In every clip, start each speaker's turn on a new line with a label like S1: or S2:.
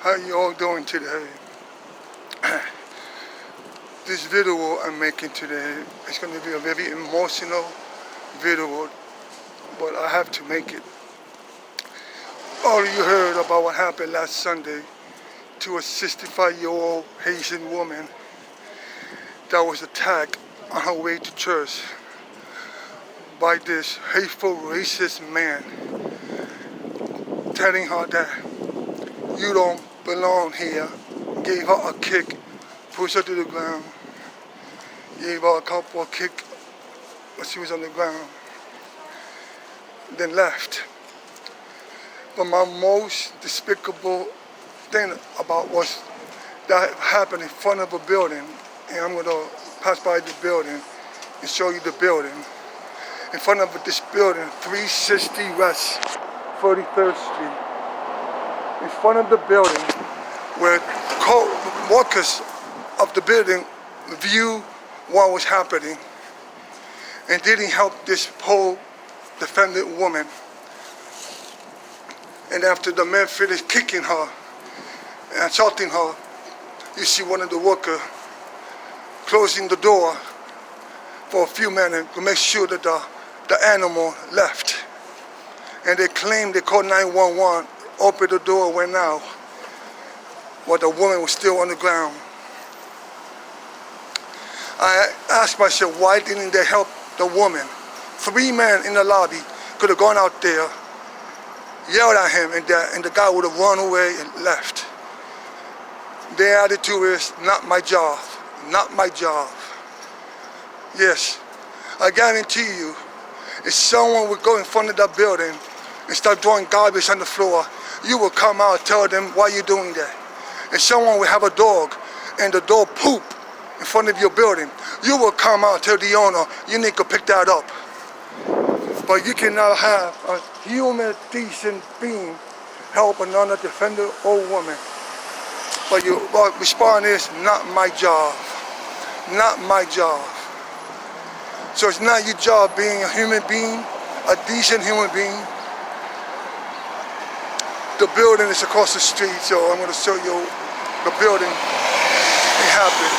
S1: How you all doing today? This video I'm making today is going to be a very emotional video, but I have to make it. All you heard about what happened last Sunday to a 65-year-old Haitian woman that was attacked on her way to church by this hateful, racist man, telling her that you don't belong here, gave her a kick, pushed her to the ground, gave her a couple of kicks when she was on the ground, then left. But my most despicable thing about was that happened in front of a building, and I'm going to pass by the building and show you the building. In front of this building, 360 West 43rd Street. In front of the building, where co-workers of the building view what was happening and didn't help this poor defendant woman. And after the man finished kicking her and assaulting her, you see one of the workers closing the door for a few minutes to make sure that the animal left. And they claimed they called 911, opened the door, went out, while the woman was still on the ground. I asked myself, why didn't they help the woman? 3 men in the lobby could have gone out there, yelled at him, and the guy would have run away and left. Their attitude is, not my job, not my job. Yes, I guarantee you, if someone would go in front of that building and start throwing garbage on the floor, you will come out and tell them, why are you doing that? If someone would have a dog and the dog poop in front of your building, you will come out and tell the owner, you need to pick that up. But you cannot have a human, decent being help another defender or woman. But your response is, not my job, not my job. So it's not your job being a human being, a decent human being. The building is across the street, so I'm going to show you the building. It happened.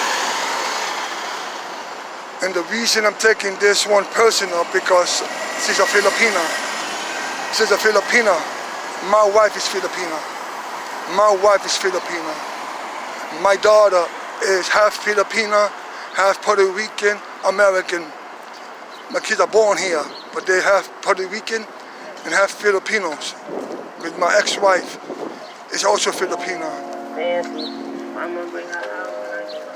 S1: And the reason I'm taking this one person up because she's a Filipina. She's a Filipina. My wife is Filipina. My wife is Filipina. My daughter is half Filipina, half Puerto Rican, American. My kids are born here, but they have Puerto Rican and half Filipinos. With my ex-wife is also Filipina.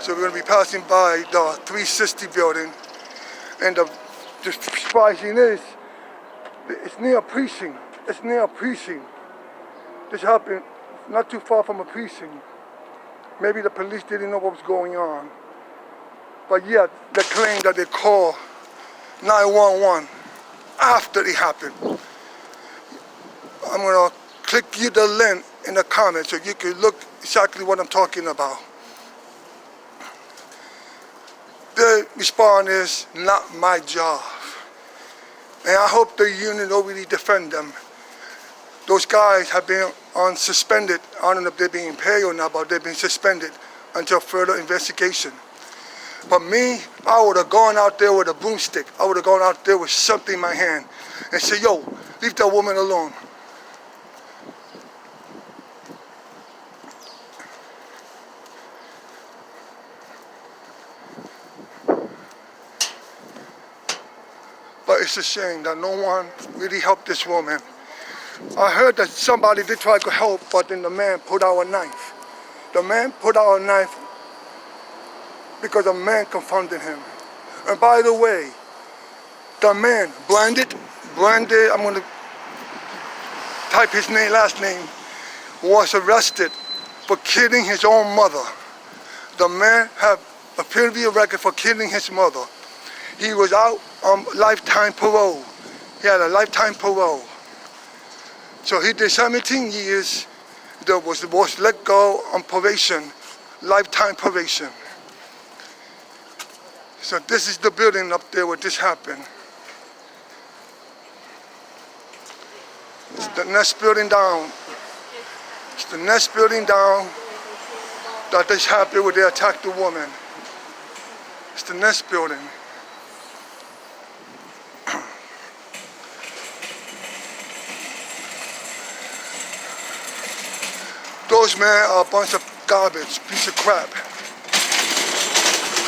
S1: So we're going to be passing by the 360 building, and the surprising is, it's near a precinct. It's near a precinct. This happened not too far from a precinct. Maybe the police didn't know what was going on. But yet, they claim that they called 911 after it happened. I'm going to click you the link in the comments so you can look exactly what I'm talking about. The response is, not my job. And I hope the union will really defend them. Those guys have been on suspended. I don't know if they're being paid or not, but they've been suspended until further investigation. But me, I would have gone out there with a broomstick. I would have gone out there with something in my hand and say, yo, leave that woman alone. But it's a shame that no one really helped this woman. I heard that somebody did try to help, but then the man put out a knife. The man put out a knife because a man confronted him. And by the way, the man, Branded, I'm going to type his name, last name, was arrested for killing his own mother. The man had a previous record for killing his mother. He was out on lifetime parole. He had a lifetime parole. So he did 17 years. There was let go on probation, lifetime probation. So this is the building up there where this happened. It's the next building down. It's the next building down that this happened where they attacked the woman. It's the next building. Those men are a bunch of garbage, piece of crap.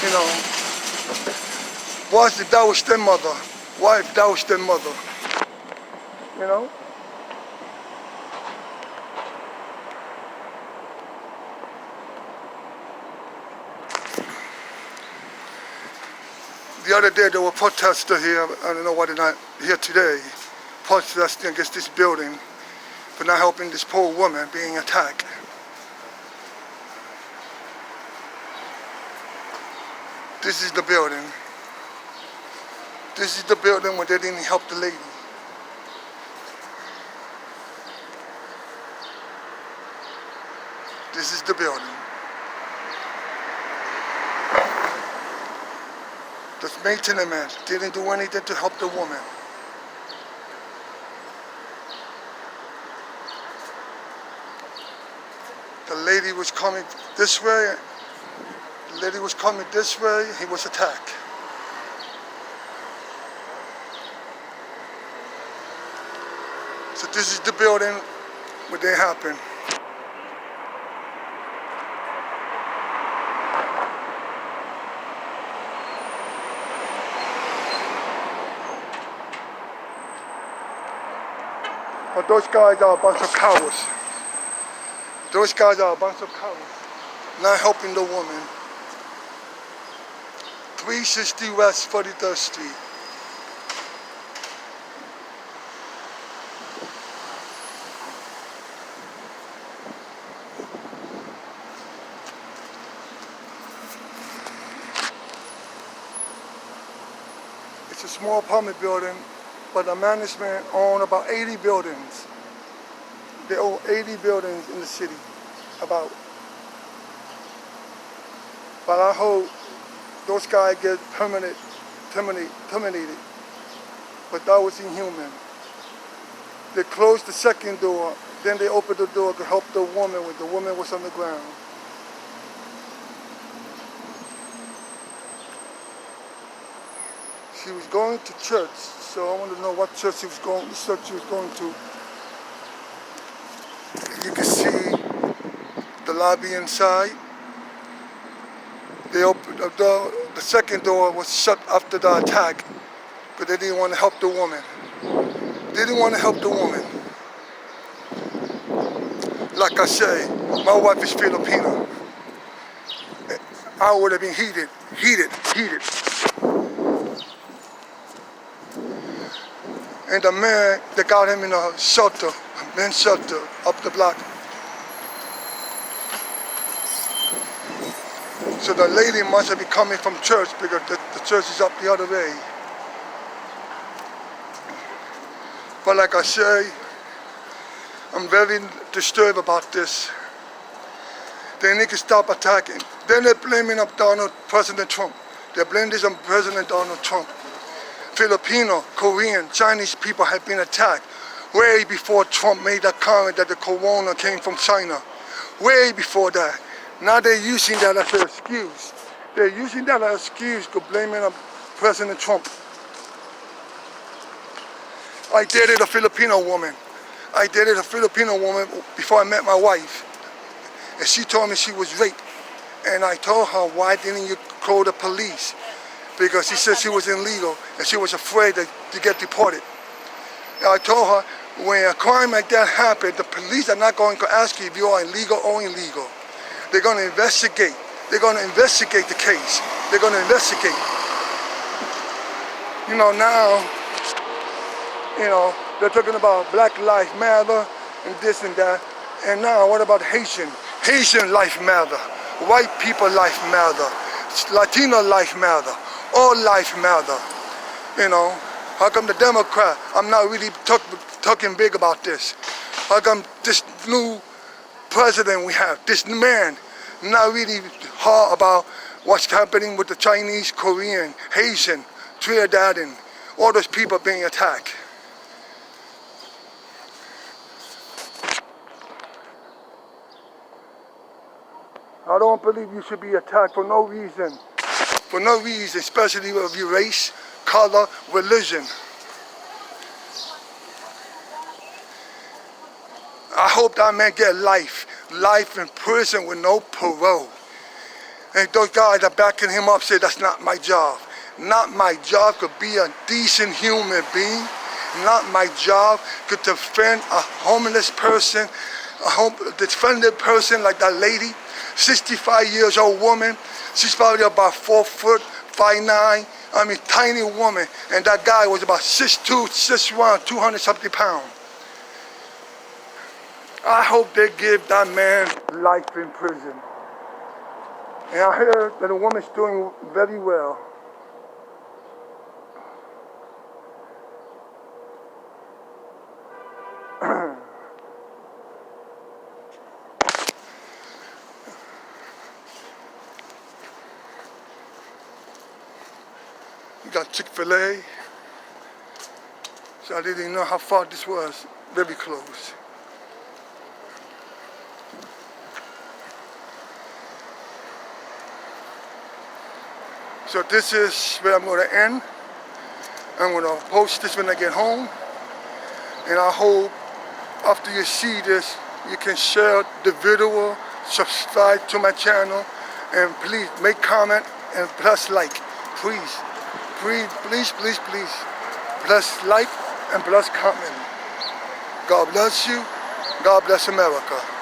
S1: You know, what if that was their mother? What if that was their mother? You know? The other day there were protesters here, I don't know why they're not here today, protesting against this building for not helping this poor woman being attacked. This is the building. This is the building where they didn't help the lady. This is the building. The maintenance man didn't do anything to help the woman. The lady was coming this way. The lady was coming this way. He was attacked. So this is the building where they happened. But those guys are a bunch of cowards. Those guys are a bunch of cowards. Not helping the woman. 360 West 43rd Street. It's a small apartment building, but the management own about 80 buildings. They own 80 buildings in the city, about. But I hope those guys get terminated. But that was inhuman. They closed the second door, then they opened the door to help the woman when the woman was on the ground. She was going to church, so I want to know what church she was going to. You can see the lobby inside. They opened the door. The second door was shut after the attack because they didn't want to help the woman. They didn't want to help the woman. Like I say, my wife is Filipina. I would have been heated. And the man, they got him in a shelter, men's shelter, up the block. So the lady must have been coming from church because the church is up the other way. But like I say, I'm very disturbed about this. They need to stop attacking. Then they're blaming up President Trump. They blame this on President Donald Trump. Filipino, Korean, Chinese people have been attacked way before Trump made that comment that the corona came from China. Way before that. Now they're using that as an excuse. They're using that as an excuse to blame it on President Trump. I dated a Filipino woman. Before I met my wife. And she told me she was raped. And I told her, why didn't you call the police? Because she said she was illegal and she was afraid to get deported. And I told her, when a crime like that happens, the police are not going to ask you if you are illegal or illegal. They're going to investigate. They're going to investigate the case. They're going to investigate. You know, now, they're talking about Black Lives Matter and this and that. And now, what about Haitian? Haitian life matter. White people life matter. Latino life matter. All life matter. How come the Democrat, I'm not really talking big about this. How come this new president we have, this man, not really hard about what's happening with the Chinese, Korean, Haitian, Trinidad, all those people being attacked. I don't believe you should be attacked for no reason. For no reason, especially of your race, color, religion. I hope that man get life in prison with no parole. And those guys are backing him up say that's not my job. Not my job could be a decent human being. Not my job could defend a homeless person, defended person like that lady, 65 years old woman. She's probably about 4 foot, 5'9". I mean, tiny woman. And that guy was about 6'2", 6'1", 200 something pounds. I hope they give that man life in prison. And I heard that the woman's doing very well. We got Chick-fil-A. So I didn't know how far this was. Very close. So this is where I'm going to end. I'm going to post this when I get home. And I hope after you see this, you can share the video, subscribe to my channel, and please make comment and plus like. Please, please, please, please, please. Plus like and plus comment. God bless you. God bless America.